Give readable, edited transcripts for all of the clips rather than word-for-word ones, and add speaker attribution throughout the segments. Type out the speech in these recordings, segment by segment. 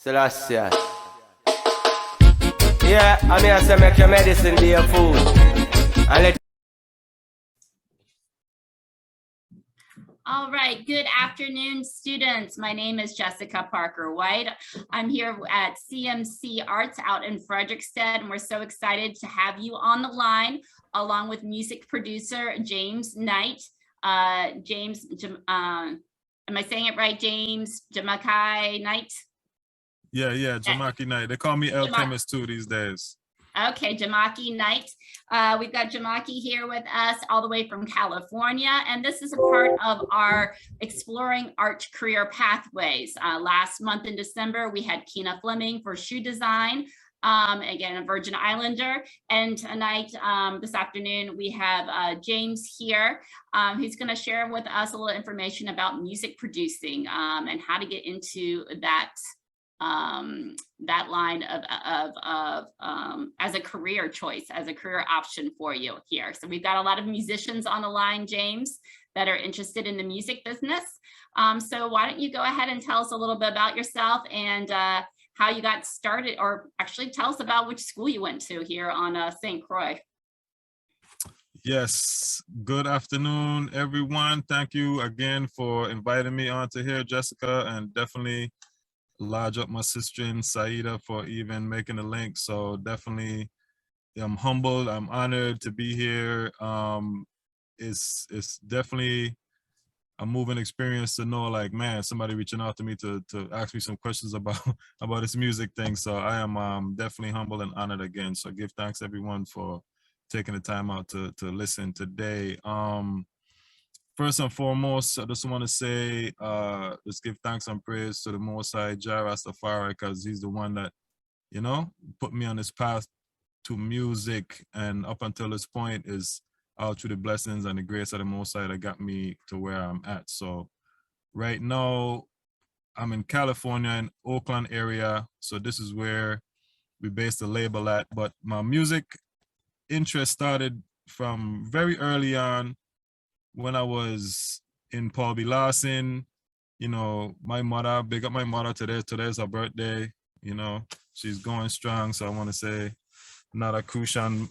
Speaker 1: Celestia. Yeah, I'm here to make your medicine be your food. And let
Speaker 2: All right, good afternoon, students. My name is Jessica Parker White. I'm here at CMC Arts out in Frederiksted, and we're so excited to have you on the line, along with music producer James Knight. Am I saying it right, James? Jamaki Knight?
Speaker 3: Yeah, Jamaki Knight. They call me Alchemist too these days.
Speaker 2: Okay, Jamaki Knight. We've got Jamaki here with us all the way from California, and this is a part of our Exploring Art Career Pathways. Last month in December, we had Kina Fleming for shoe design, again, a Virgin Islander. And tonight, this afternoon, we have James here, who's gonna share with us a little information about music producing and how to get into that line of as a career choice, as a career option for you here. So we've got a lot of musicians on the line, James, that are interested in the music business. So why don't you go ahead and tell us a little bit about yourself and how you got started, or actually tell us about which school you went to here on St. Croix.
Speaker 3: Yes, good afternoon, everyone. Thank you again for inviting me on to here, Jessica, and definitely large up my sister in Saida for even making the link. So definitely I'm humbled, I'm honored to be here. It's definitely a moving experience to know, like, man, somebody reaching out to me to ask me some questions about this music thing. So I am definitely humbled and honored again. So give thanks everyone for taking the time out to listen today. First and foremost, I just want to say, let's give thanks and praise to the Most High, Jah Rastafari, because he's the one that, you know, put me on this path to music. And up until this point is all through the blessings and the grace of the Most High that got me to where I'm at. So right now, I'm in California, in Oakland area. So this is where we based the label at. But my music interest started from very early on. When I was in Paul B. Larson, you know, my mother, big up my mother today. Today's her birthday, you know, she's going strong. So I want to say, Nada Kushan,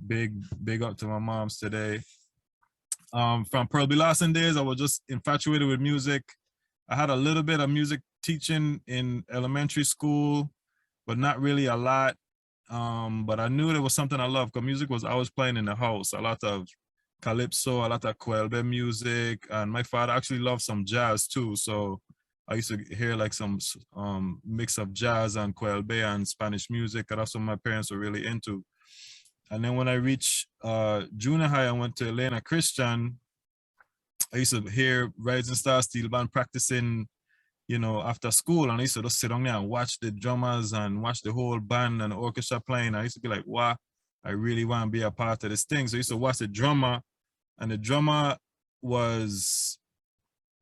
Speaker 3: big up to my moms today. From Pearl B. Larson days, I was just infatuated with music. I had a little bit of music teaching in elementary school, but not really a lot. But I knew there was something I loved, because music was always playing in the house. A lot of calypso, a lot of Kwelbe music, and my father actually loved some jazz too. So I used to hear like some mix of jazz and Kwelbe and Spanish music, and that's what my parents were really into. And then when I reached junior high, I went to Elena Christian. I used to hear Rising Star Steel Band practicing, you know, after school, and I used to just sit down there and watch the drummers and watch the whole band and the orchestra playing. I used to be like, wow, I really want to be a part of this thing. So I used to watch the drummer, and the drummer was,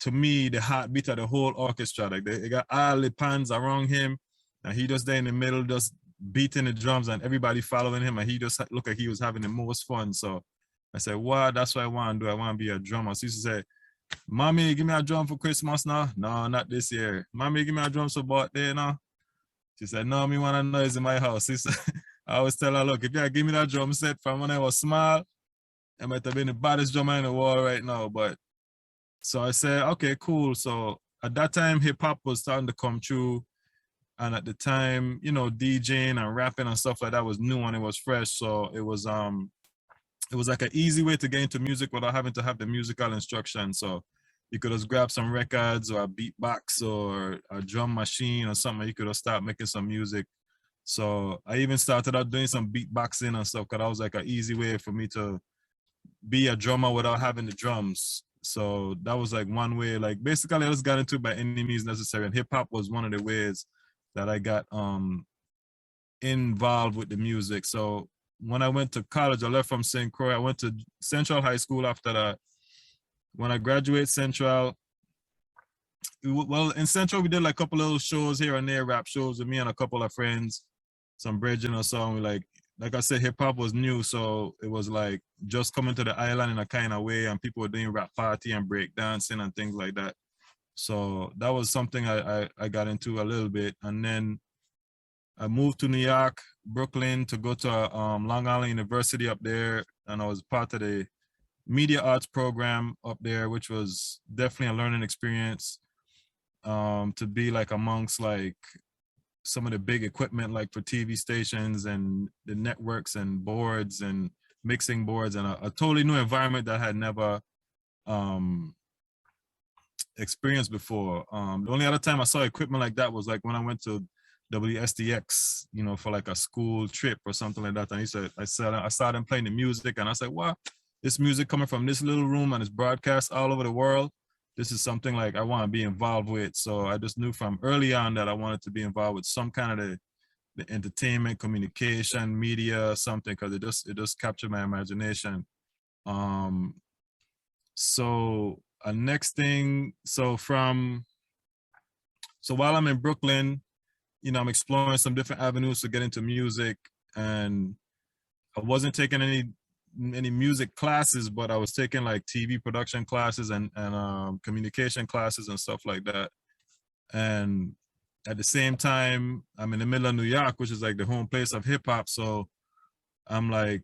Speaker 3: to me, the heartbeat of the whole orchestra. Like they got all the pans around him, and he just there in the middle, just beating the drums, and everybody following him, and he just looked like he was having the most fun. So I said, wow, that's what I want to do. I want to be a drummer. So he used to say, Mommy, give me a drum for Christmas now. No, not this year. Mommy, give me a drum for birthday now. She said, no, me want a noise in my house. He said, I always tell her, look, if you give me that drum set from when I was small, I might have been the baddest drummer in the world right now. But so I said, okay, cool. So at that time, hip hop was starting to come through. And at the time, you know, DJing and rapping and stuff like that was new and it was fresh. So it was like an easy way to get into music without having to have the musical instruction. So you could just grab some records or a beatbox or a drum machine or something. You could just start making some music. So I even started out doing some beatboxing and stuff, because that was like an easy way for me to be a drummer without having the drums. So that was like one way. Like basically I just got into it by any means necessary, and hip hop was one of the ways that I got involved with the music. So when I went to college, I left from St. Croix. I went to Central High School after that. When I graduated Central, well, in Central, we did like a couple little shows here and there, rap shows with me and a couple of friends, some bridging or so. And we like I said, hip hop was new. So it was like just coming to the island in a kind of way, and people were doing rap party and break dancing and things like that. So that was something I got into a little bit. And then I moved to New York, Brooklyn, to go to Long Island University up there. And I was part of the media arts program up there, which was definitely a learning experience, to be like amongst like some of the big equipment, like for TV stations and the networks and boards and mixing boards, and a totally new environment that I had never experienced before. The only other time I saw equipment like that was like when I went to WSDX, you know, for like a school trip or something like that. And I saw them playing the music, and I said, wow, this music coming from this little room and it's broadcast all over the world. This is something like I want to be involved with. So I just knew from early on that I wanted to be involved with some kind of the entertainment, communication, media, something, because it just captured my imagination. So next thing, so while I'm in Brooklyn, you know, I'm exploring some different avenues to get into music, and I wasn't taking any music classes, but I was taking like TV production classes and communication classes and stuff like that. And at the same time, I'm in the middle of New York, which is like the home place of hip hop. So I'm like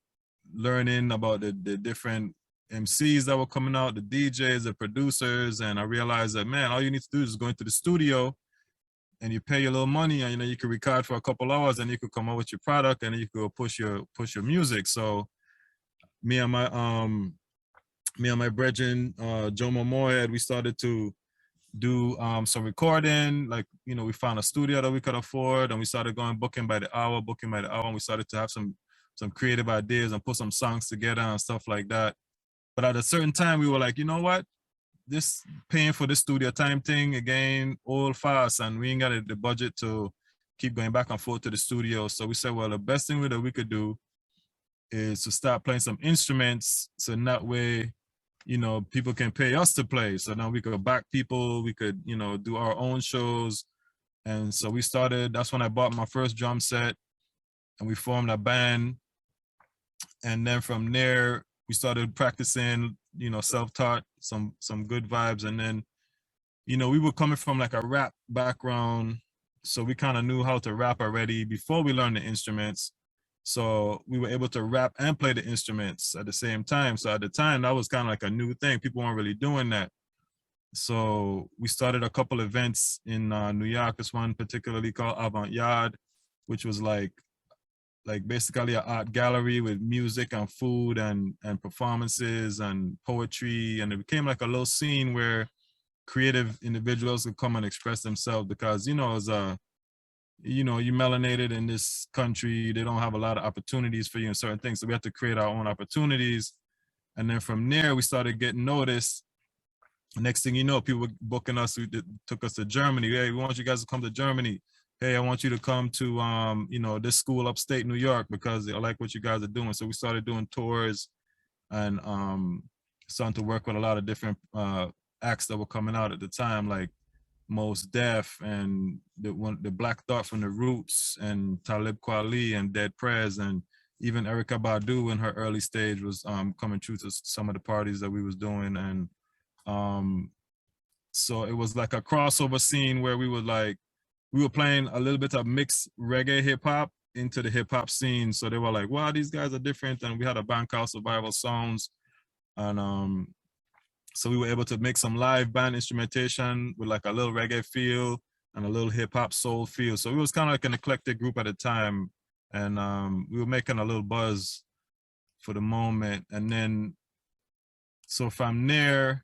Speaker 3: learning about the different MCs that were coming out, the DJs, the producers, and I realized that, man, all you need to do is go into the studio and you pay your little money, and you know you can record for a couple hours, and you could come out with your product, and you could go push your music. So me and my brethren, Jomo Moed, we started to do some recording. Like, you know, we found a studio that we could afford, and we started going booking by the hour, and we started to have some creative ideas and put some songs together and stuff like that. But at a certain time, we were like, you know what? This paying for this studio time thing again, old fast, and we ain't got the budget to keep going back and forth to the studio. So we said, well, the best thing that we could do is to start playing some instruments, so in that way, you know, people can pay us to play. So now we could back people, we could, you know, do our own shows. And so we started, that's when I bought my first drum set, and we formed a band. And then from there, we started practicing, you know, self-taught, some good vibes. And then, you know, we were coming from like a rap background, so we kind of knew how to rap already before we learned the instruments. So we were able to rap and play the instruments at the same time. So at the time, that was kind of like a new thing. People weren't really doing that. So we started a couple events in New York. This one particularly called Avant Yard, which was like basically an art gallery with music and food and performances and poetry. And it became like a little scene where creative individuals could come and express themselves, because, you know, as a, you know, you melanated in this country, they don't have a lot of opportunities for you in certain things. So we had to create our own opportunities. And then from there, we started getting noticed. Next thing you know, people were booking us. Took us to Germany. Hey, we want you guys to come to Germany. Hey, I want you to come to, you know, this school upstate New York because I like what you guys are doing. So we started doing tours and starting to work with a lot of different acts that were coming out at the time, like Most Def and the Black Thought from the Roots and Talib Kweli and Dead Prez, and even Erykah Badu in her early stage was coming through to some of the parties that we was doing. And so it was like a crossover scene where we were playing a little bit of mixed reggae hip hop into the hip hop scene. So they were like, wow, these guys are different. And we had a band called Survival Sounds. And so we were able to make some live band instrumentation with like a little reggae feel and a little hip hop soul feel. So it was kind of like an eclectic group at the time. And we were making a little buzz for the moment. And then, so from there,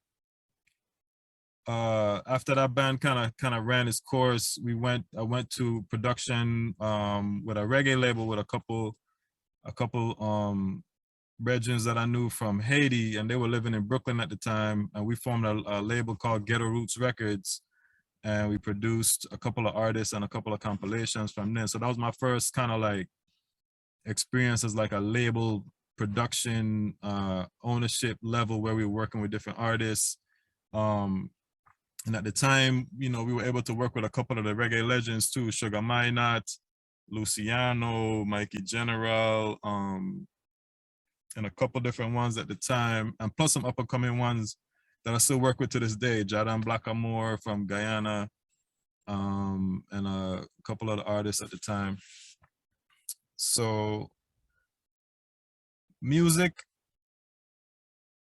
Speaker 3: after that band kind of ran its course, I went to production with a reggae label with a couple brethren that I knew from Haiti, and they were living in Brooklyn at the time, and we formed a label called Ghetto Roots Records, and we produced a couple of artists and a couple of compilations from then. So that was my first kind of like experience as like a label production ownership level, where we were working with different artists. And at the time, you know, we were able to work with a couple of the reggae legends too, Sugar Minot, Luciano, Mikey General, and a couple different ones at the time, and plus some up and coming ones that I still work with to this day. Jadan Blackamore from Guyana, and a couple other artists at the time. So music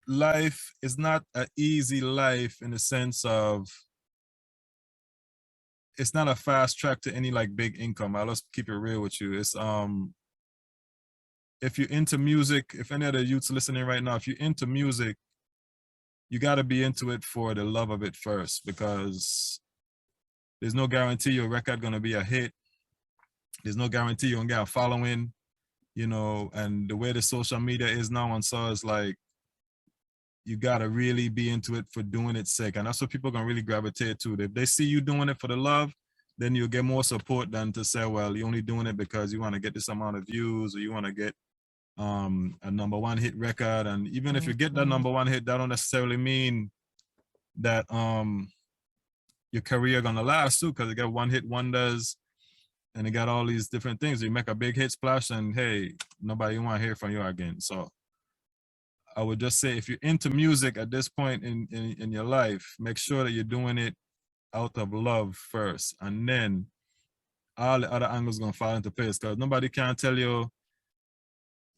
Speaker 3: life is not an easy life in the sense of it's not a fast track to any like big income. I'll just keep it real with you. It's if you're into music, if any of the youths listening right now, if you're into music, you got to be into it for the love of it first, because there's no guarantee your record gonna be a hit. There's no guarantee you're gonna get a following, you know, and the way the social media is now and so it's like you gotta really be into it for doing its sake. And that's what people gonna really gravitate to. If they see you doing it for the love, then you'll get more support than to say, well, you're only doing it because you want to get this amount of views or you want to get a #1 hit record. And even if you get that #1 hit, that don't necessarily mean that your career gonna last too, because you got one hit wonders and they got all these different things. You make a big hit splash and hey, nobody want to hear from you again. So I would just say, if you're into music at this point in your life, make sure that you're doing it out of love first, and then all the other angles gonna fall into place, because nobody can tell you,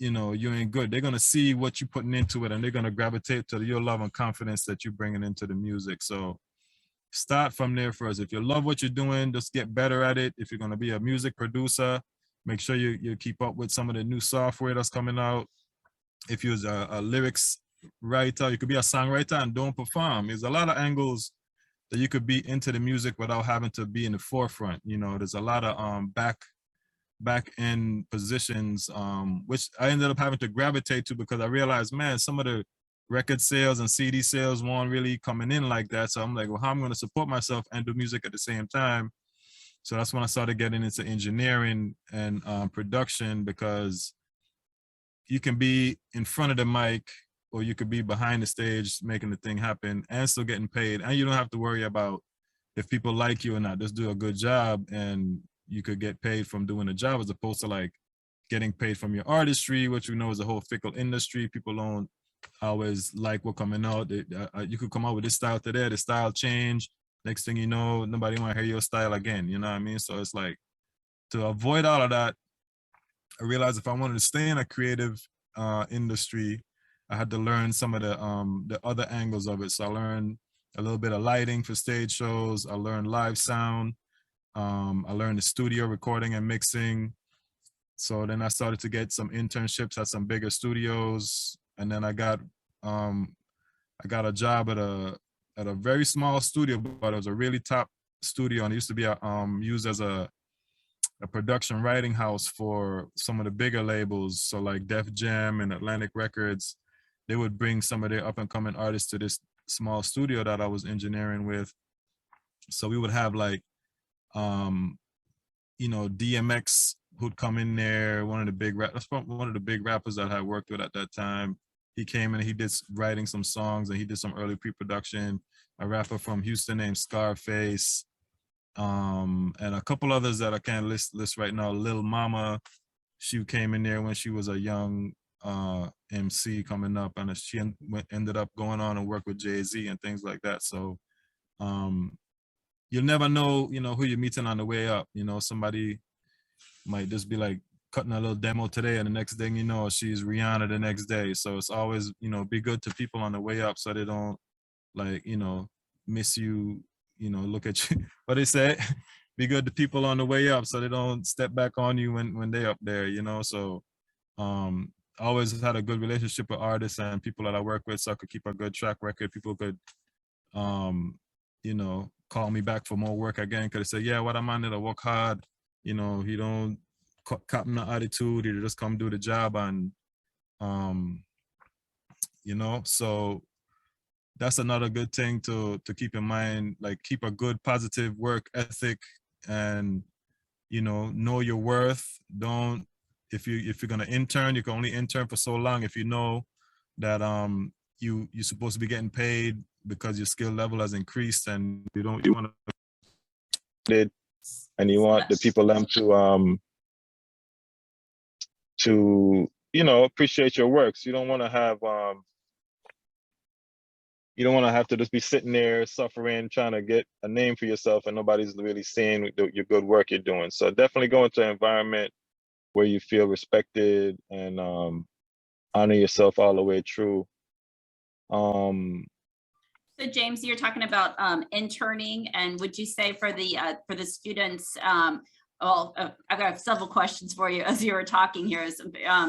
Speaker 3: you know, you ain't good. They're gonna see what you're putting into it and they're gonna gravitate to your love and confidence that you're bringing into the music. So start from there first. If you love what you're doing, just get better at it. If you're gonna be a music producer, make sure you keep up with some of the new software that's coming out. If you're a lyrics writer, you could be a songwriter and don't perform. There's a lot of angles that you could be into the music without having to be in the forefront. You know, there's a lot of back end positions, which I ended up having to gravitate to, because I realized, man, some of the record sales and CD sales weren't really coming in like that. So I'm like, well, how am I going to support myself and do music at the same time? So that's when I started getting into engineering and production, because you can be in front of the mic or you could be behind the stage making the thing happen and still getting paid. And you don't have to worry about if people like you or not. Just do a good job and you could get paid from doing the job, as opposed to like getting paid from your artistry, which we know is a whole fickle industry. People don't always like what coming out. You could come out with this style today, the style change. Next thing you know, nobody want to hear your style again. You know what I mean? So it's like, to avoid all of that, I realized if I wanted to stay in a creative industry, I had to learn some of the other angles of it. So I learned a little bit of lighting for stage shows. I learned live sound. I learned the studio recording and mixing. So then I started to get some internships at some bigger studios, and then I got a job at a very small studio, but it was a really top studio, and it used to be used as a production writing house for some of the bigger labels. So like Def Jam and Atlantic Records, they would bring some of their up and coming artists to this small studio that I was engineering with. So we would have like, you know, DMX who'd come in there, one of the big rappers that I had worked with at that time. He came in, he did writing some songs and he did some early pre-production. A rapper from Houston named Scarface, and a couple others that I can't list right now. Lil Mama, she came in there when she was a young MC coming up, and she ended up going on and work with Jay-Z and things like that. So you'll never know, you know, who you're meeting on the way up. You know, somebody might just be like cutting a little demo today, and the next thing you know, she's Rihanna the next day. So it's always, you know, be good to people on the way up so they don't, like, you know, miss you, you know, look at you. What they say, be good to people on the way up so they don't step back on you when they up there, you know. So I always had a good relationship with artists and people that I work with, so I could keep a good track record. People could you know, call me back for more work again, because they say, yeah, what a man that work hard, you know, he don't cop no attitude, he just come do the job. And you know, so that's another good thing to keep in mind. Like, keep a good positive work ethic, and you know your worth. Don't, if you're gonna intern, you can only intern for so long. If you know that you're supposed to be getting paid because your skill level has increased, and you want to, and you want the people them to you know, appreciate your work. So you don't want to have
Speaker 4: you don't want to have to just be sitting there suffering, trying to get a name for yourself and nobody's really seeing your good work you're doing. So definitely go into an environment where you feel respected and honor yourself all the way through.
Speaker 2: So James, you're talking about interning, and would you say for the students, well, I've got several questions for you as you were talking here. It's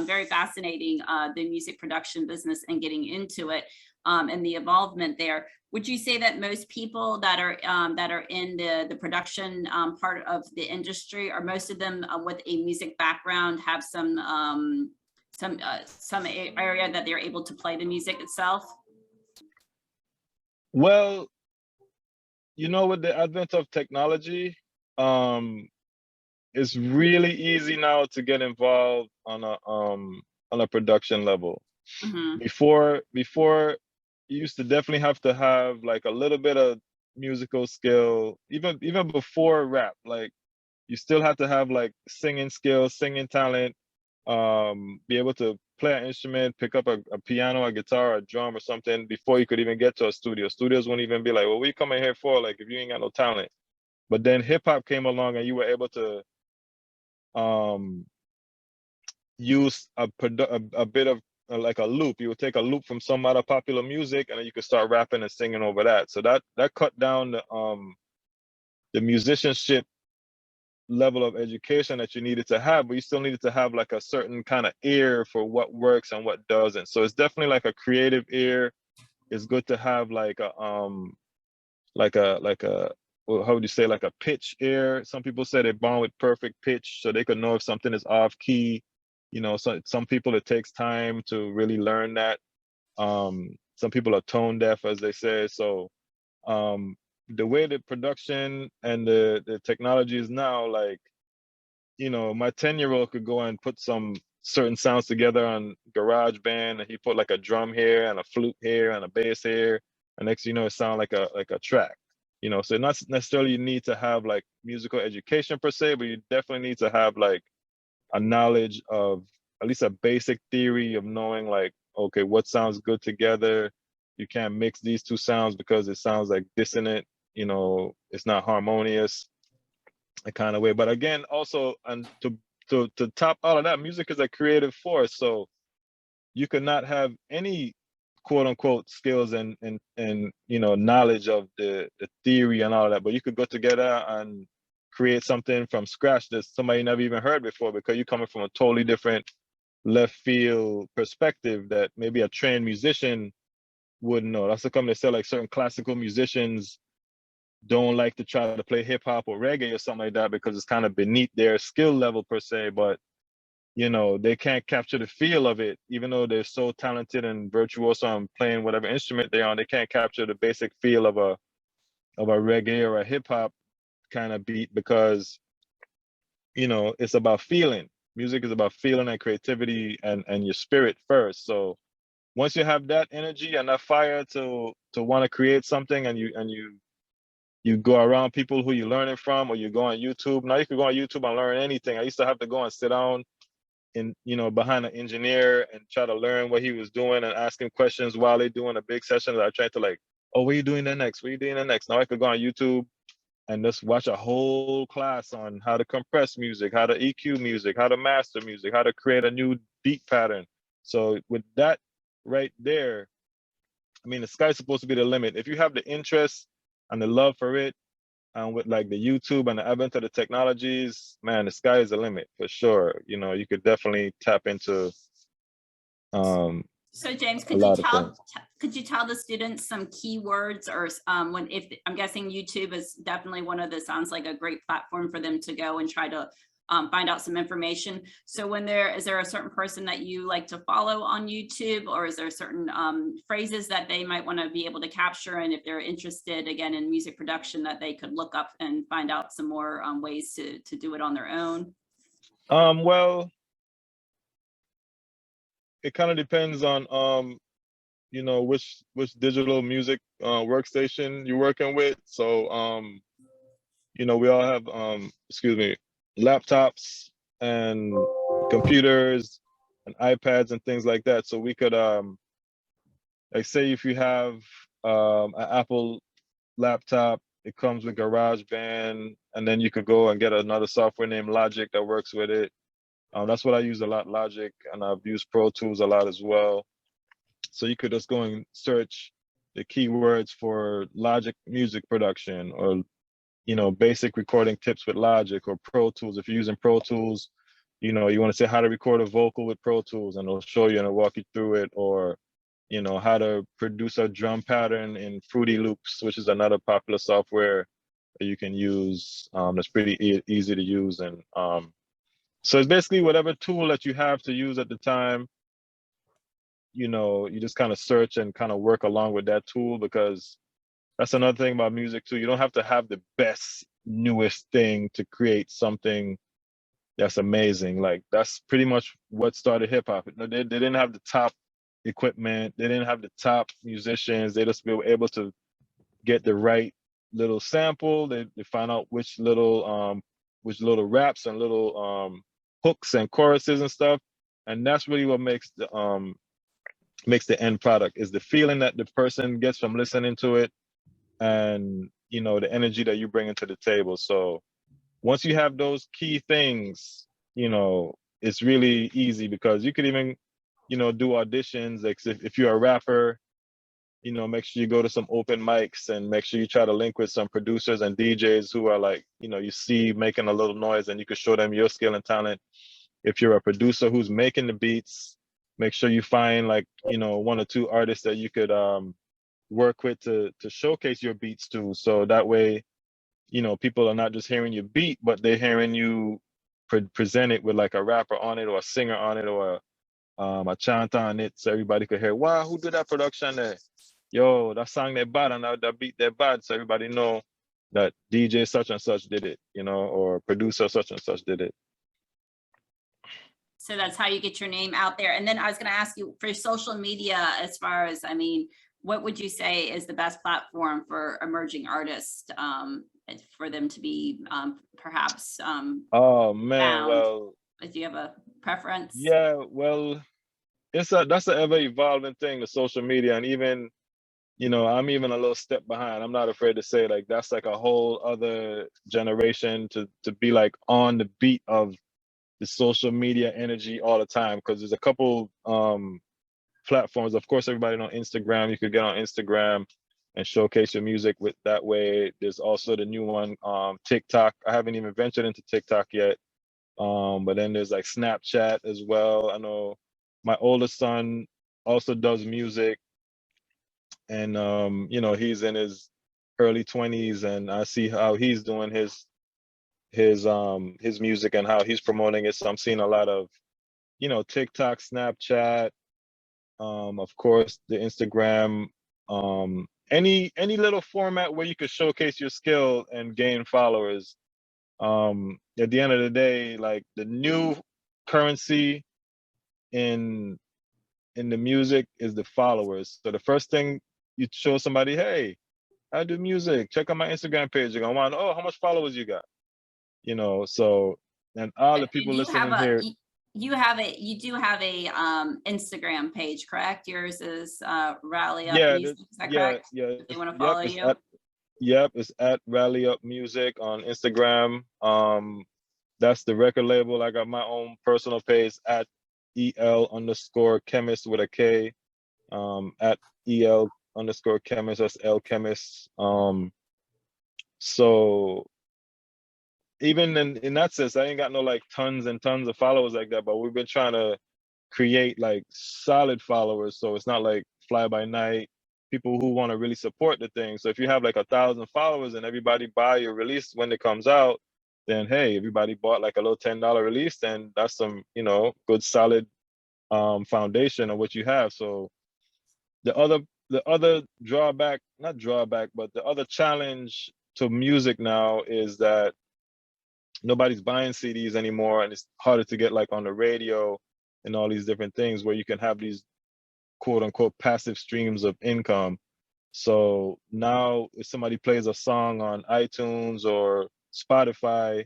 Speaker 2: very fascinating, the music production business and getting into it, and the involvement there. Would you say that most people that are in the production part of the industry, or most of them with a music background, have some area that they're able to play the music itself?
Speaker 4: Well, you know, with the advent of technology, it's really easy now to get involved on a production level.
Speaker 2: Mm-hmm.
Speaker 4: Before you used to definitely have to have like a little bit of musical skill, even before rap. Like you still have to have like singing skills, singing talent, be able to play an instrument, pick up a piano, a guitar, a drum or something before you could even get to a studio. Studios wouldn't even be like, well, what are you coming here for? Like if you ain't got no talent. But then hip hop came along and you were able to use a bit of like a loop. You would take a loop from some other popular music and then you could start rapping and singing over that. So that cut down the musicianship level of education that you needed to have, but you still needed to have like a certain kind of ear for what works and what doesn't. So it's definitely like a creative ear. It's good to have like a well, how would you say, like a pitch ear. Some people say they're born with perfect pitch, so they could know if something is off key. You know, so some people it takes time to really learn that. Some people are tone deaf, as they say. So the way the production and the technology is now, like, you know, my 10-year-old could go and put some certain sounds together on GarageBand, and he put like a drum here and a flute here and a bass here, and next you know it sounds like a track. You know, so not necessarily you need to have like musical education per se, but you definitely need to have like a knowledge of at least a basic theory of knowing like, okay, what sounds good together. You can't mix these two sounds because it sounds like dissonant, you know, it's not harmonious, a kind of way. But again, also, and to top all of that, music is a creative force. So you could not have any quote unquote skills and you know, knowledge of the theory and all of that, but you could go together and create something from scratch that somebody never even heard before, because you're coming from a totally different left field perspective that maybe a trained musician wouldn't know. That's the come to say like certain classical musicians don't like to try to play hip hop or reggae or something like that because it's kind of beneath their skill level per se, but you know, they can't capture the feel of it, even though they're so talented and virtuoso on playing whatever instrument they're on. They can't capture the basic feel of a reggae or a hip hop kind of beat, because you know, it's about feeling. Music is about feeling and creativity and your spirit first. So once you have that energy and that fire to want to create something, and you go around people who you're learning from, or you go on YouTube. Now you can go on YouTube and learn anything. I used to have to go and sit down in, you know, behind an engineer and try to learn what he was doing and ask him questions while they're doing a big session. I tried to like, oh, what are you doing there next? What are you doing there next? Now I could go on YouTube and just watch a whole class on how to compress music, how to EQ music, how to master music, how to create a new beat pattern. So with that right there, I mean, the sky's supposed to be the limit. If you have the interest and the love for it, and with like the YouTube and the advent of the technologies, man, the sky is the limit for sure. You know, you could definitely tap into
Speaker 2: So James,
Speaker 4: a lot of things.
Speaker 2: could you tell the students some keywords, or when, if I'm guessing YouTube is definitely one of the, sounds like a great platform for them to go and try to find out some information. So when is there a certain person that you like to follow on YouTube, or is there certain phrases that they might want to be able to capture? And if they're interested again in music production, that they could look up and find out some more ways to do it on their own?
Speaker 4: Well, it kind of depends on you know, which digital music workstation you're working with. So you know, we all have excuse me, laptops and computers and iPads and things like that. So we could like say if you have an Apple laptop. It comes with GarageBand, and then you could go and get another software named Logic that works with it. That's what I use a lot, Logic, and I've used Pro Tools a lot as well. So you could just go and search the keywords for Logic music production, or basic recording tips with Logic, or Pro Tools. If you're using Pro Tools, you want to say how to record a vocal with Pro Tools, and it'll show you and it'll walk you through it. Or how to produce a drum pattern in Fruity Loops, which is another popular software that you can use. That's pretty easy to use. And so it's basically whatever tool that you have to use at the time. You just kind of search and kind of work along with that tool, because that's another thing about music too. You don't have to have the best, newest thing to create something that's amazing. Like, that's pretty much what started hip hop. They didn't have the top equipment, they didn't have the top musicians. They just were able to get the right little sample. They find out which little raps and little hooks and choruses and stuff. And that's really what makes the end product, is the feeling that the person gets from listening to it, and the energy that you bring into the table. So once you have those key things, it's really easy, because you could even do auditions. Like, if you're a rapper, make sure you go to some open mics, and make sure you try to link with some producers and DJs who are like, you see making a little noise, and you can show them your skill and talent. If you're a producer who's making the beats, make sure you find like, one or two artists that you could work with to showcase your beats to. So that way, people are not just hearing your beat, but they're hearing you present it with like a rapper on it, or a singer on it, or a chant on it, so everybody could hear, wow, who did that production there? Yo, that song they bad, and that beat they bad, so everybody know that DJ such and such did it, or producer such and such did it.
Speaker 2: So that's how you get your name out there. And then I was going to ask you, for social media, as far as, what would you say is the best platform for emerging artists, for them to be perhaps
Speaker 4: oh man
Speaker 2: found?
Speaker 4: Well,
Speaker 2: if you have a preference?
Speaker 4: Yeah, well, that's an ever evolving thing, the social media. And even, I'm even a little step behind. I'm not afraid to say, like, that's like a whole other generation to be like on the beat of the social media energy all the time. Because there's a couple platforms. Of course, everybody on Instagram. You could get on Instagram and showcase your music with that way. There's also the new one, TikTok. I haven't even ventured into TikTok yet. But then there's like Snapchat as well. I know my oldest son also does music, and he's in his early 20s, and I see how he's doing his music and how he's promoting it. So I'm seeing a lot of, TikTok, Snapchat, of course, the Instagram, any little format where you could showcase your skill and gain followers. At the end of the day, like, the new currency in the music is the followers. So the first thing you show somebody, hey, I do music, check out my Instagram page, you're gonna want, oh, how much followers you got? So, and all the people listening here.
Speaker 2: You do have a Instagram page, correct? Yours is Rally Up Music, is that correct?
Speaker 4: Yeah.
Speaker 2: If they want to follow you.
Speaker 4: Yep, it's at Rally Up Music on Instagram. That's the record label. I got my own personal page at EL_chemist with a K. At EL_chemist, that's L Chemist. So even in that sense, I ain't got no like tons and tons of followers like that, but we've been trying to create like solid followers. So it's not like fly by night, people who want to really support the thing. So if you have like 1,000 followers and everybody buy your release when it comes out, then hey, everybody bought like a little $10 release, then that's some, good solid foundation of what you have. So the other drawback, not drawback, but the other challenge to music now is that nobody's buying CDs anymore, and it's harder to get like on the radio and all these different things where you can have these quote unquote passive streams of income. So now if somebody plays a song on iTunes or Spotify,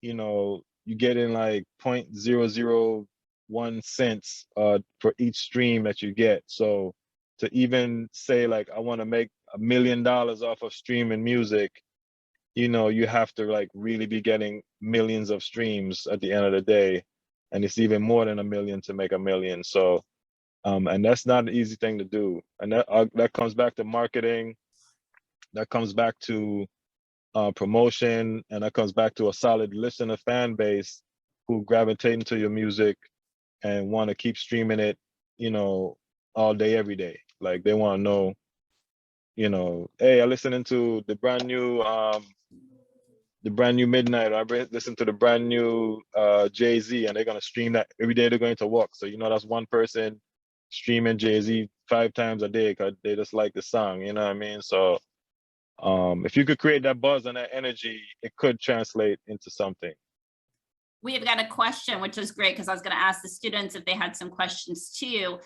Speaker 4: you get in like 0.001 cents for each stream that you get. So to even say like, I want to make $1 million off of streaming music, you know, you have to like really be getting millions of streams at the end of the day. And it's even more than 1 million to make 1 million. So, and that's not an easy thing to do. And that comes back to marketing. That comes back to promotion, and that comes back to a solid listener fan base who gravitate into your music and want to keep streaming it, you know, all day, every day. Like they want to know, you know, hey, I'm listening to the brand new Midnight, or I listen to the brand new Jay-Z, and they're gonna stream that every day they're going to work. So you know that's one person streaming Jay-Z 5 times a day because they just like the song, you know what I mean? So if you could create that buzz and that energy, it could translate into something.
Speaker 2: We have got a question, which is great because I was going to ask the students if they had some questions too.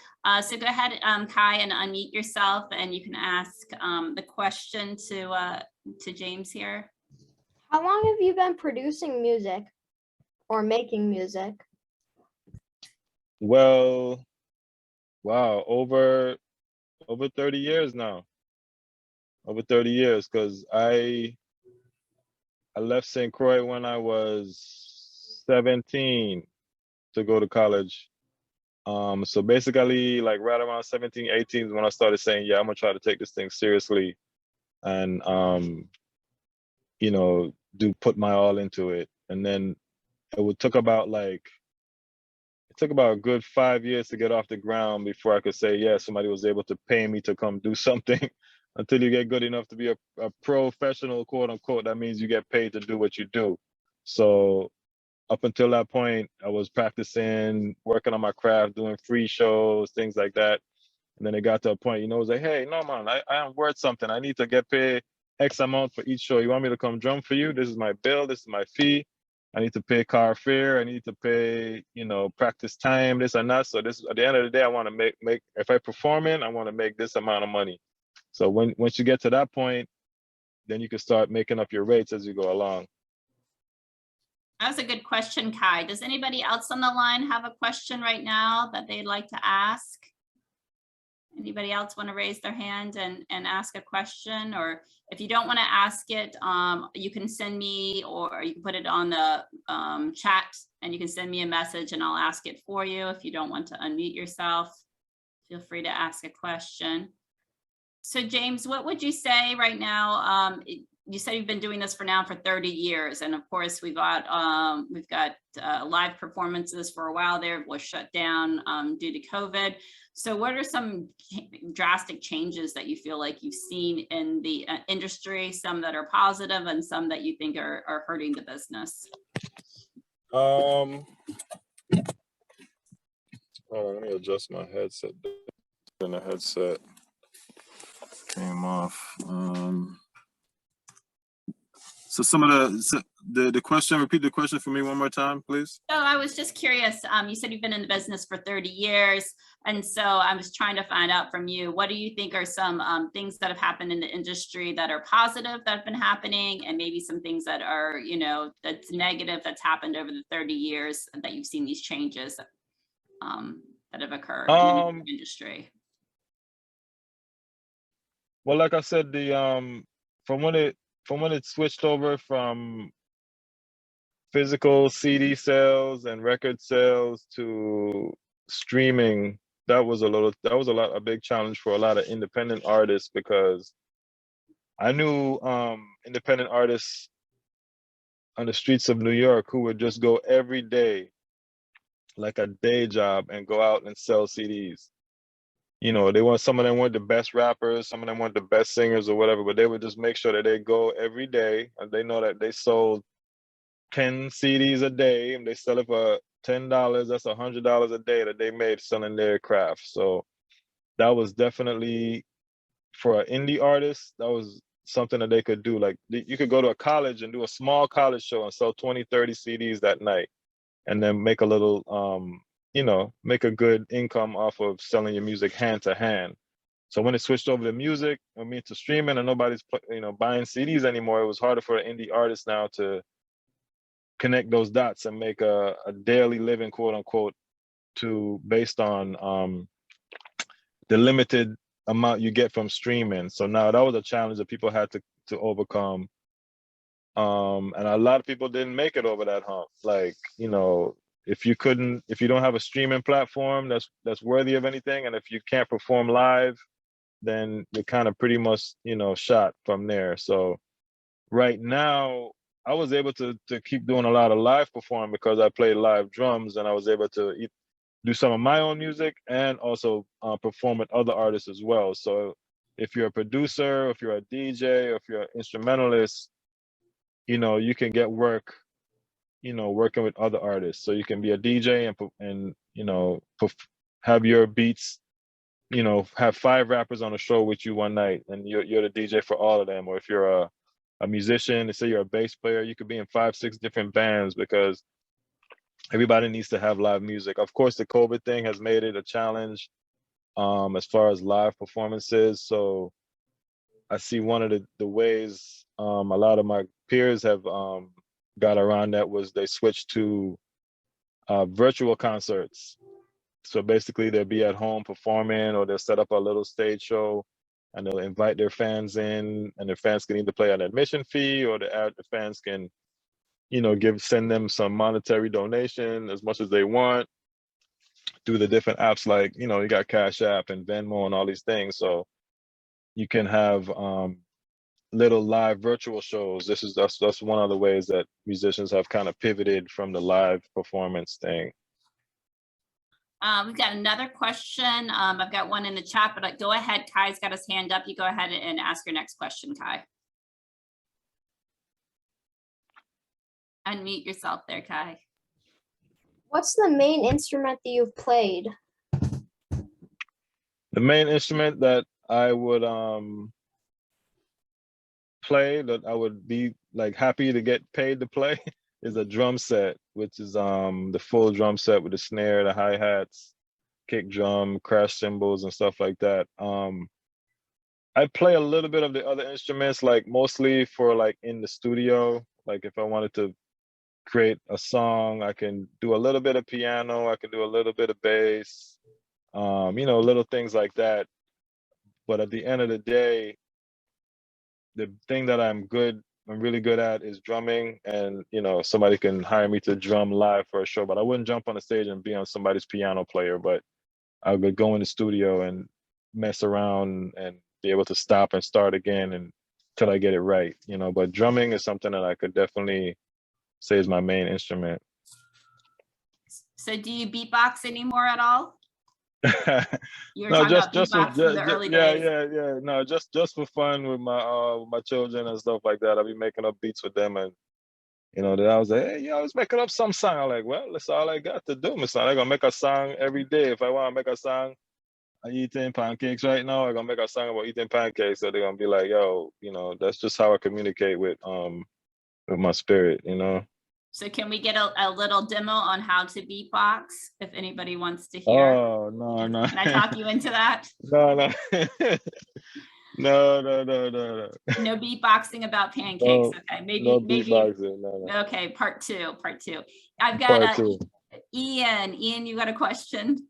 Speaker 2: So go ahead, Kai, and unmute yourself, and you can ask the question to James here.
Speaker 5: How long have you been producing music or making music?
Speaker 4: Well, wow, over 30 years now. Over 30 years, because I left St. Croix when I was 17 to go to college. So basically like right around 17, 18 is when I started saying, yeah, I'm gonna try to take this thing seriously and you know, put my all into it. And then it took about a good 5 years to get off the ground before I could say, yeah, somebody was able to pay me to come do something. Until you get good enough to be a professional, quote unquote, that means you get paid to do what you do. So up until that point, I was practicing, working on my craft, doing free shows, things like that. And then it got to a point, you know, it was like, hey, no, man, I am worth something. I need to get paid X amount for each show. You want me to come drum for you? This is my bill. This is my fee. I need to pay car fare. I need to pay, you know, practice time, this and that. So this, at the end of the day, I want to make, if I perform in, I want to make this amount of money. So once you get to that point, then you can start making up your rates as you go along.
Speaker 2: That was a good question, Kai. Does anybody else on the line have a question right now that they'd like to ask? Anybody else want to raise their hand and ask a question? Or if you don't want to ask it, you can send me, or you can put it on the chat, and you can send me a message and I'll ask it for you. If you don't want to unmute yourself, feel free to ask a question. So James, what would you say right now? You said you've been doing this for 30 years. And of course, we've got live performances for a while there was shut down due to COVID. So what are some drastic changes that you feel like you've seen in the industry, some that are positive and some that you think are hurting the business?
Speaker 4: Oh, let me adjust my headset. Then the headset came off.
Speaker 3: So some of the question, repeat the question for me one more time, please.
Speaker 2: So I was just curious, you said you've been in the business for 30 years. And so I was trying to find out from you, what do you think are some things that have happened in the industry that are positive that have been happening, and maybe some things that are, you know, that's negative that's happened over the 30 years that you've seen these changes that have occurred in the industry?
Speaker 4: Well, like I said, from when it switched over from physical CD sales and record sales to streaming, that was a big challenge for a lot of independent artists, because I knew independent artists on the streets of New York who would just go every day like a day job and go out and sell CDs. You know, some of them weren't the best rappers, some of them weren't the best singers or whatever, but they would just make sure that they go every day, and they know that they sold 10 CDs a day, and they sell it for $10. That's $100 a day that they made selling their craft. So that was definitely, for an indie artist, that was something that they could do. Like, you could go to a college and do a small college show and sell 20, 30 CDs that night, and then make a little, you know, make a good income off of selling your music hand to hand. So when it switched over to music, to streaming, and nobody's, you know, buying CDs anymore, it was harder for an indie artist now to connect those dots and make a daily living, quote unquote, based on the limited amount you get from streaming. So now that was a challenge that people had to overcome. And a lot of people didn't make it over that hump. Like, you know, if you don't have a streaming platform that's worthy of anything, and if you can't perform live, then you're kind of pretty much, you know, shot from there. So right now, I was able to keep doing a lot of live performing because I played live drums, and I was able to do some of my own music and also perform with other artists as well. So if you're a producer, if you're a DJ, or if you're an instrumentalist, you know, you can get work, you know, working with other artists. So you can be a DJ and you know, have your beats, you know, have 5 rappers on a show with you one night, and you're the DJ for all of them. Or if you're a musician, say you're a bass player, you could be in 5, 6 different bands, because everybody needs to have live music. Of course, the COVID thing has made it a challenge as far as live performances. So I see one of the ways a lot of my peers have got around that was they switched to virtual concerts. So basically they'll be at home performing, or they'll set up a little stage show, and they'll invite their fans in, and their fans can either pay an admission fee, or the fans can, you know, send them some monetary donation as much as they want through the different apps. Like, you know, you got Cash App and Venmo and all these things. So you can have little live virtual shows. That's one of the ways that musicians have kind of pivoted from the live performance thing.
Speaker 2: We've got another question. I've got one in the chat, but go ahead. Kai's got his hand up. You go ahead and ask your next question, Kai. Unmute yourself there, Kai.
Speaker 5: What's the main instrument that you've played?
Speaker 4: The main instrument that I would play, that I would be like happy to get paid to play, is a drum set, which is the full drum set with the snare, the hi-hats, kick drum, crash cymbals, and stuff like that. I play a little bit of the other instruments, like mostly for like in the studio. Like if I wanted to create a song, I can do a little bit of piano, I can do a little bit of bass, you know, little things like that. But at the end of the day, the thing that I'm really good at is drumming. And, you know, somebody can hire me to drum live for a show, but I wouldn't jump on the stage and be on somebody's piano player. But I would go in the studio and mess around and be able to stop and start again until I get it right, you know. But drumming is something that I could definitely say is my main instrument.
Speaker 2: So do you beatbox anymore at all? You were
Speaker 4: No,
Speaker 2: talking about beatbox in the early days.
Speaker 4: Yeah. No, just for fun with my children and stuff like that. I'll be making up beats with them, and you know, that I was like, hey, yeah, I was making up some song. I'm like, well, that's all I got to do, my son. I'm gonna make a song every day. If I want to make a song, I'm eating pancakes right now, I'm gonna make a song about eating pancakes. So they're gonna be like, yo, you know, that's just how I communicate with my spirit, you know.
Speaker 2: So can we get a little demo on how to beatbox if anybody wants to hear?
Speaker 4: Oh, no.
Speaker 2: Can I talk you into that?
Speaker 4: No. No.
Speaker 2: No beatboxing about pancakes.
Speaker 4: No,
Speaker 2: Okay, maybe
Speaker 4: no beatboxing. No.
Speaker 2: Okay, part two. I've got
Speaker 4: Part 2.
Speaker 2: Ian. Ian, you got a question?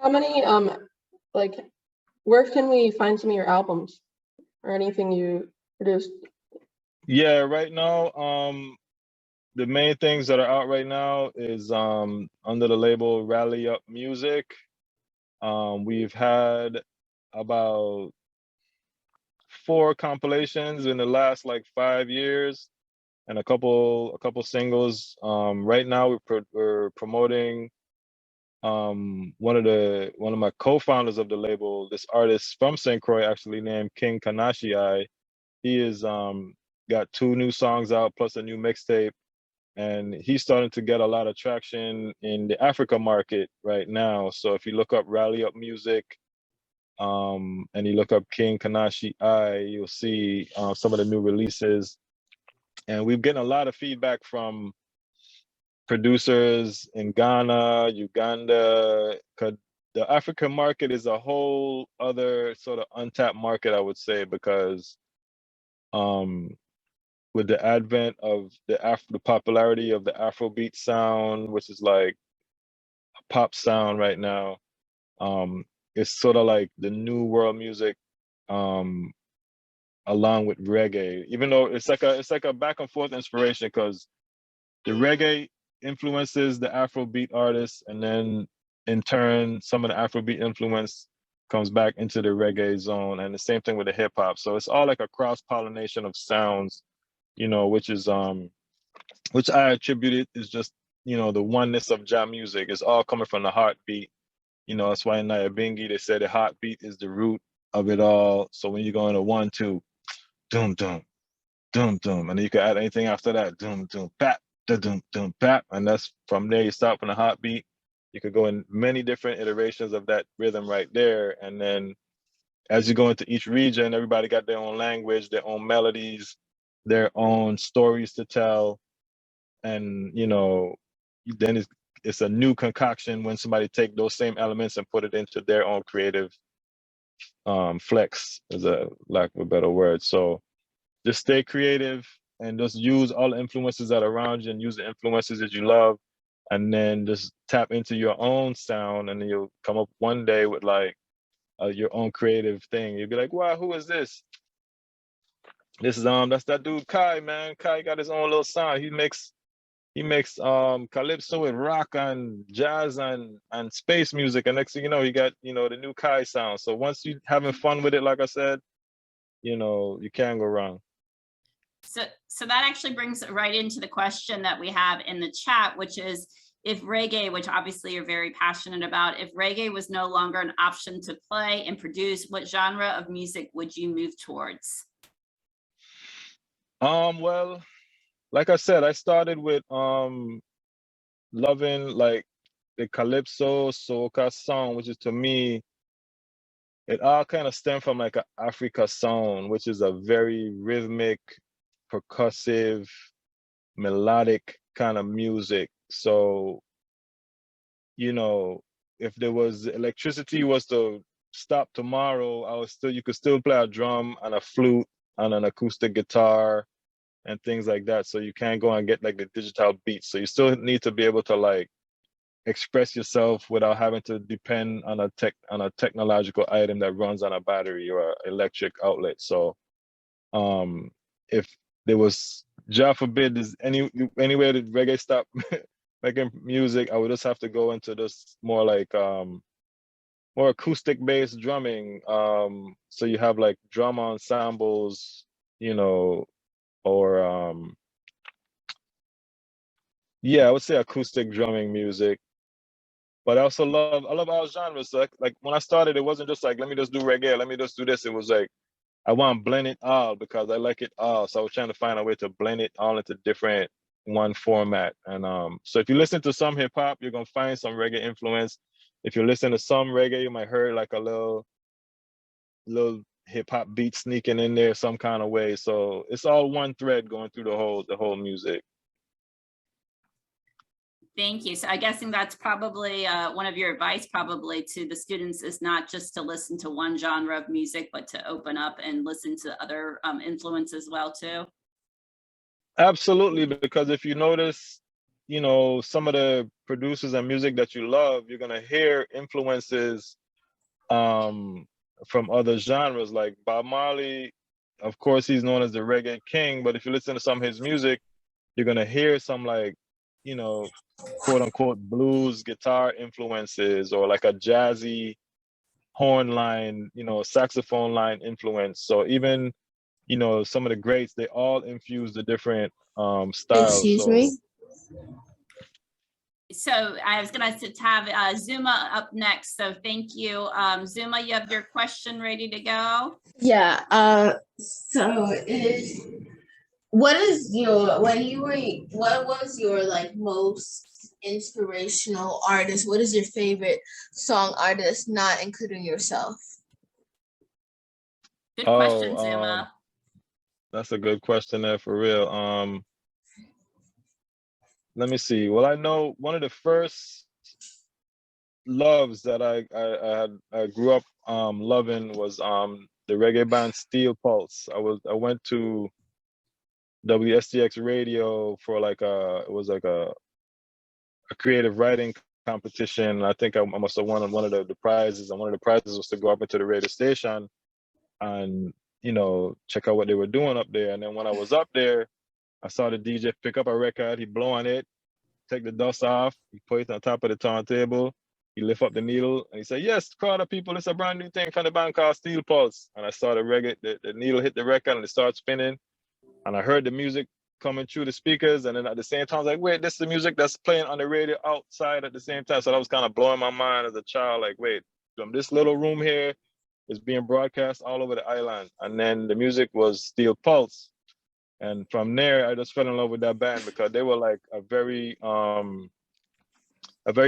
Speaker 6: How many like, where can we find some of your albums or anything you produced?
Speaker 4: Yeah, right now, the main things that are out right now is under the label Rally Up Music. We've had about 4 compilations in the last like 5 years, and a couple singles. Right now we're promoting one of my co-founders of the label, this artist from St. Croix, actually, named King Kanashi. He is got 2 new songs out plus a new mixtape, and he's starting to get a lot of traction in the Africa market right now. So if you look up Rally Up Music and you look up King Kanashi, you'll see some of the new releases. And we've gotten a lot of feedback from producers in Ghana, Uganda. The African market is a whole other sort of untapped market, I would say, because with the advent of the popularity of the Afrobeat sound, which is like a pop sound right now, It's sort of like the new world music, along with reggae, even though it's like a back and forth inspiration, because the reggae influences the Afrobeat artists, and then in turn, some of the Afrobeat influence comes back into the reggae zone, and the same thing with the hip hop. So it's all like a cross pollination of sounds, which I attribute it is just, the oneness of jam music is all coming from the heartbeat. That's why in Nyabingi they say the heartbeat is the root of it all. So when you go into 1, 2, doom, doom, doom, doom, and then you can add anything after that, doom, doom, bap, da, doom, doom, bap, and that's from there. You start from the heartbeat. You could go in many different iterations of that rhythm right there, and then as you go into each region, everybody got their own language, their own melodies, their own stories to tell, and then it's a new concoction when somebody take those same elements and put it into their own creative flex, is a lack of a better word. So just stay creative and just use all the influences that are around you and use the influences that you love, and then just tap into your own sound, and then you'll come up one day with like your own creative thing. You'll be like, wow, who is this? This is that's that dude Kai, man. Kai got his own little sound. He makes calypso with rock and jazz and space music, and next thing you know, you got the new Kai sound. So once you having fun with it, like I said, you can't go wrong.
Speaker 2: So that actually brings it right into the question that we have in the chat, which is, if reggae, which obviously you're very passionate about, if reggae was no longer an option to play and produce, what genre of music would you move towards?
Speaker 4: Well, like I said, I started with loving like the calypso soca sound, which is, to me, it all kind of stemmed from like an Africa sound, which is a very rhythmic, percussive, melodic kind of music. So, if there was electricity was to stop tomorrow, you could still play a drum and a flute and an acoustic guitar and things like that. So you can't go and get like the digital beats. So you still need to be able to like express yourself without having to depend on a technological item that runs on a battery or an electric outlet. So if there was, God forbid, there's any way that reggae stop making music, I would just have to go into this more like more acoustic based drumming. So you have like drum ensembles, or yeah, I would say acoustic drumming music. But I love all genres. So like when I started, it wasn't just like, let me just do reggae, let me just do this. It was like, I want to blend it all because I like it all. So I was trying to find a way to blend it all into different one format. And so if you listen to some hip hop, you're gonna find some reggae influence. If you listen to some reggae, you might hear like a little hip hop beat sneaking in there some kind of way. So it's all one thread going through the whole music.
Speaker 2: Thank you. So I'm guessing that's probably one of your advice probably to the students, is not just to listen to one genre of music, but to open up and listen to other influence as well too.
Speaker 4: Absolutely, because if you notice, some of the producers and music that you love, you're gonna hear influences from other genres. Like Bob Marley, of course, he's known as the reggae king, but if you listen to some of his music, you're gonna hear some like, quote unquote blues guitar influences, or like a jazzy horn line, saxophone line influence. So even, some of the greats, they all infuse the different styles.
Speaker 7: Excuse me?
Speaker 2: So I was going to have Zuma up next. So thank you. Zuma, you have your question ready to go?
Speaker 7: Yeah. What was your like most inspirational artist? What is your favorite song artist, not including yourself?
Speaker 2: Good question, Zuma.
Speaker 4: That's a good question there, for real. Let me see. Well, I know one of the first loves that I grew up loving was the reggae band Steel Pulse. I went to WSTX radio for like a creative writing competition. I think I must have won one of the prizes, and one of the prizes was to go up into the radio station and, you know, check out what they were doing up there. And then when I was up there, I saw the DJ pick up a record, he blow on it, take the dust off, he put it on top of the turntable, he lift up the needle, and he said, "Yes, crowd of people, it's a brand new thing from the band called Steel Pulse." And I saw the reggae, the needle hit the record and it started spinning. And I heard the music coming through the speakers. And then at the same time, I was like, wait, this is the music that's playing on the radio outside at the same time. So that was kind of blowing my mind as a child. Like, wait, from this little room here is being broadcast all over the island. And then the music was Steel Pulse. And from there, I just fell in love with that band because they were like a very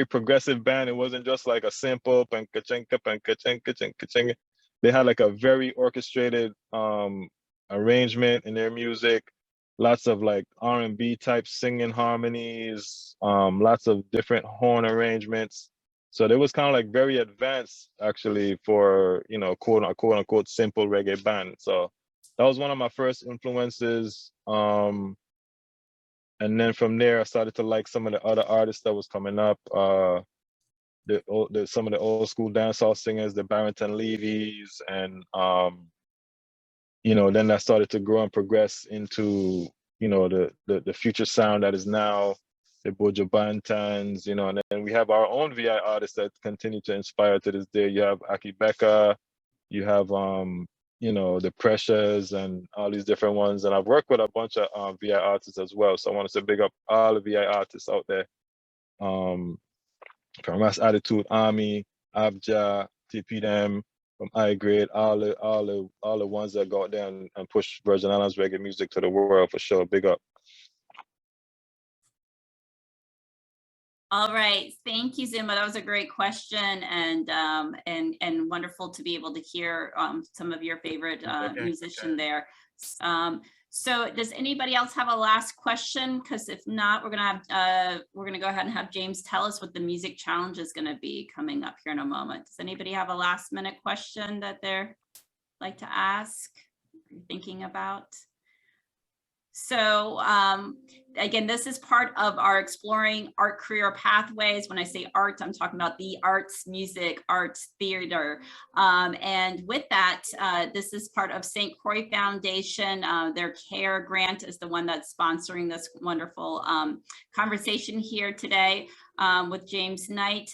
Speaker 4: progressive band. It wasn't just like a simple pankachenka, pankachenka, chenka. They had like a very orchestrated arrangement in their music, lots of like R&B type singing harmonies, lots of different horn arrangements. So they was kind of like very advanced actually for, you know, quote unquote simple reggae band. So that was one of my first influences. And then from there, I started to like some of the other artists that was coming up. Some of the old school dancehall singers, the Barrington Levy's, and you know, then that started to grow and progress into, you know, the future sound that is now the Bojo Bantans, you know, and then we have our own VI artists that continue to inspire to this day. You have Aki Becca, you have you know, the Pressures and all these different ones. And I've worked with a bunch of VI artists as well. So I want to say big up all the VI artists out there. From Mass Attitude Army, Abja, TPM, from I Grade, all the ones that go out there and push Virgin Islands reggae music to the world for sure. Big up.
Speaker 2: All right, thank you, Zuma. That was a great question, and wonderful to be able to hear some of your favorite musician there. So does anybody else have a last question? Because if not, we're gonna go ahead and have James tell us what the music challenge is gonna be coming up here in a moment. Does anybody have a last minute question that they're like to ask, thinking about? So again, this is part of our Exploring Art Career Pathways. When I say art, I'm talking about the arts, music, arts, theater. And with that, this is part of St. Croix Foundation. Their CARE grant is the one that's sponsoring this wonderful conversation here today with James Knight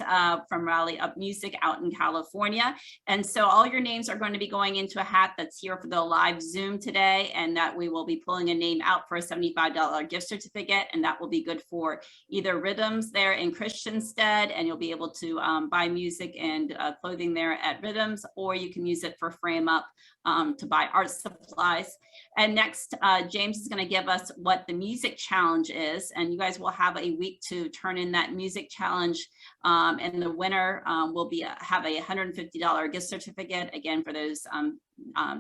Speaker 2: from Rally Up Music out in California. And so all your names are going to be going into a hat that's here for the live Zoom today, and that we will be pulling a name out for a $75 gift certificate, and that will be good for either Rhythms there in Christiansted, and you'll be able to buy music and clothing there at Rhythms, or you can use it for Frame Up to buy art supplies. And next, James is going to give us what the music challenge is, and you guys will have a week to turn in that music challenge, and the winner will have a $150 gift certificate. Again, for those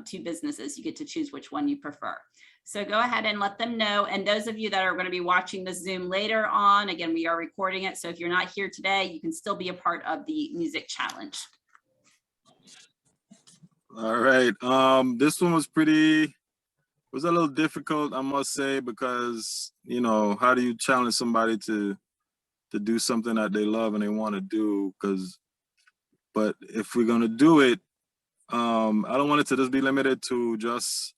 Speaker 2: two businesses, you get to choose which one you prefer. So go ahead and let them know. And those of you that are going to be watching the Zoom later on, again, we are recording it. So if you're not here today, you can still be a part of the music challenge.
Speaker 3: All right. This one was was a little difficult, I must say, because, you know, how do you challenge somebody to do something that they love and they want to do? But if we're going to do it, I don't want it to just be limited to just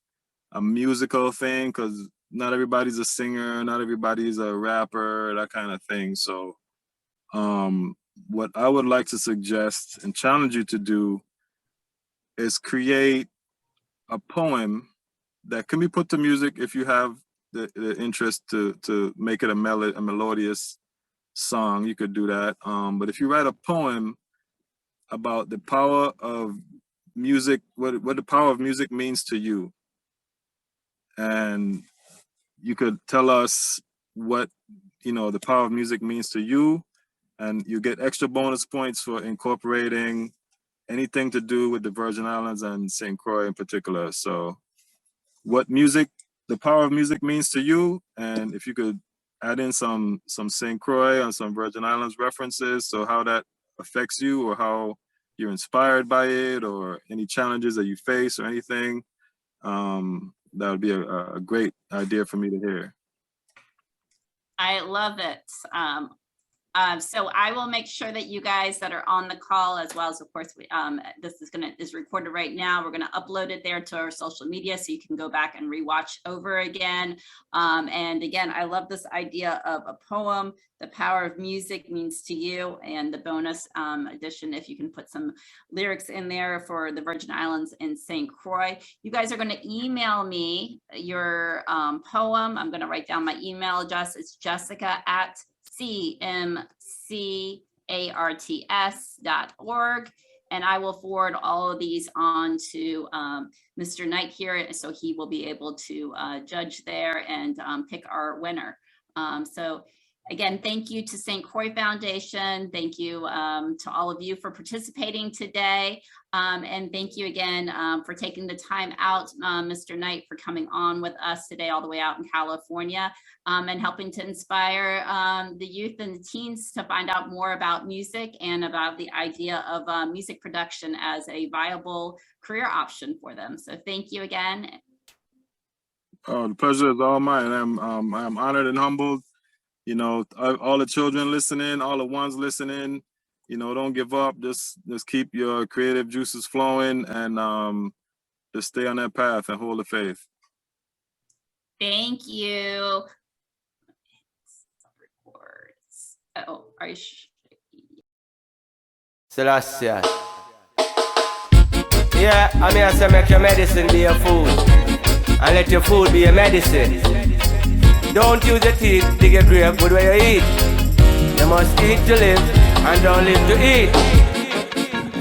Speaker 3: a musical thing, because not everybody's a singer, not everybody's a rapper, that kind of thing. So what I would like to suggest and challenge you to do is create a poem that can be put to music if you have the interest to make it a melodious song. You could do that. But if you write a poem about the power of music, what the power of music means to you, and you could tell us what, you know, the power of music means to you, and you get extra bonus points for incorporating anything to do with the Virgin Islands and St. Croix in particular. So what the power of music means to you, and if you could add in some St. Croix and some Virgin Islands references, so how that affects you or how you're inspired by it, or any challenges that you face or anything, that would be a great idea for me to hear.
Speaker 2: I love it. So I will make sure that you guys that are on the call, as well as, of course, this is recorded right now. We're gonna upload it there to our social media so you can go back and rewatch over again. And again, I love this idea of a poem, the power of music means to you, and the bonus edition, if you can put some lyrics in there for the Virgin Islands and St. Croix. You guys are gonna email me your poem. I'm gonna write down my email address. It's jessica@cmcarts.org. And I will forward all of these on to Mr. Knight here, so he will be able to judge there and pick our winner. So again, thank you to St. Croix Foundation. Thank you to all of you for participating today. And thank you again for taking the time out, Mr. Knight, for coming on with us today all the way out in California, and helping to inspire the youth and the teens to find out more about music and about the idea of music production as a viable career option for them. So thank you again.
Speaker 3: Oh, the pleasure is all mine. I'm honored and humbled. You know, all the children listening, all the ones listening, you know, don't give up. Just keep your creative juices flowing, and just stay on that path and hold the faith.
Speaker 2: Thank you. Oh, are you?
Speaker 1: Celestia. Yeah, I mean, I say make your medicine be your food, and let your food be your medicine. Don't use your teeth to get grave food where you eat. You must eat to live, and don't live to eat.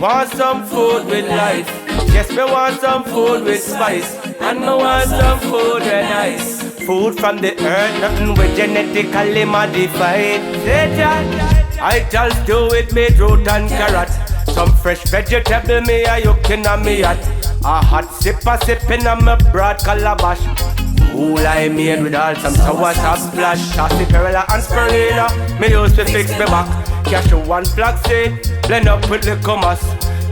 Speaker 1: Want some food with life? Yes, me want some food with spice, and me want some food with nice. Food from the earth, nothing with genetically modified. I tell stew with beetroot and carrot. Some fresh vegetable me a yucking on me at. A hot sipping on my broad calabash. Cool I made with all some sour top splash. Sassy perilla and spirulina, me use to fix me back. Cashew and flaxseed, blend up with the hummus.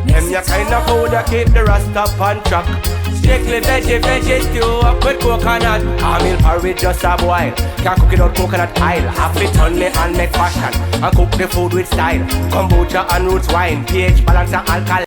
Speaker 1: Them ya kind of food that keep the rust up on track. Strictly veggie stew up with coconut. Camel porridge just a boil. Can't cook it out coconut oil. Half it on me and make fashion. And cook the food with style. Kombucha and roots wine. pH balance and alkaline.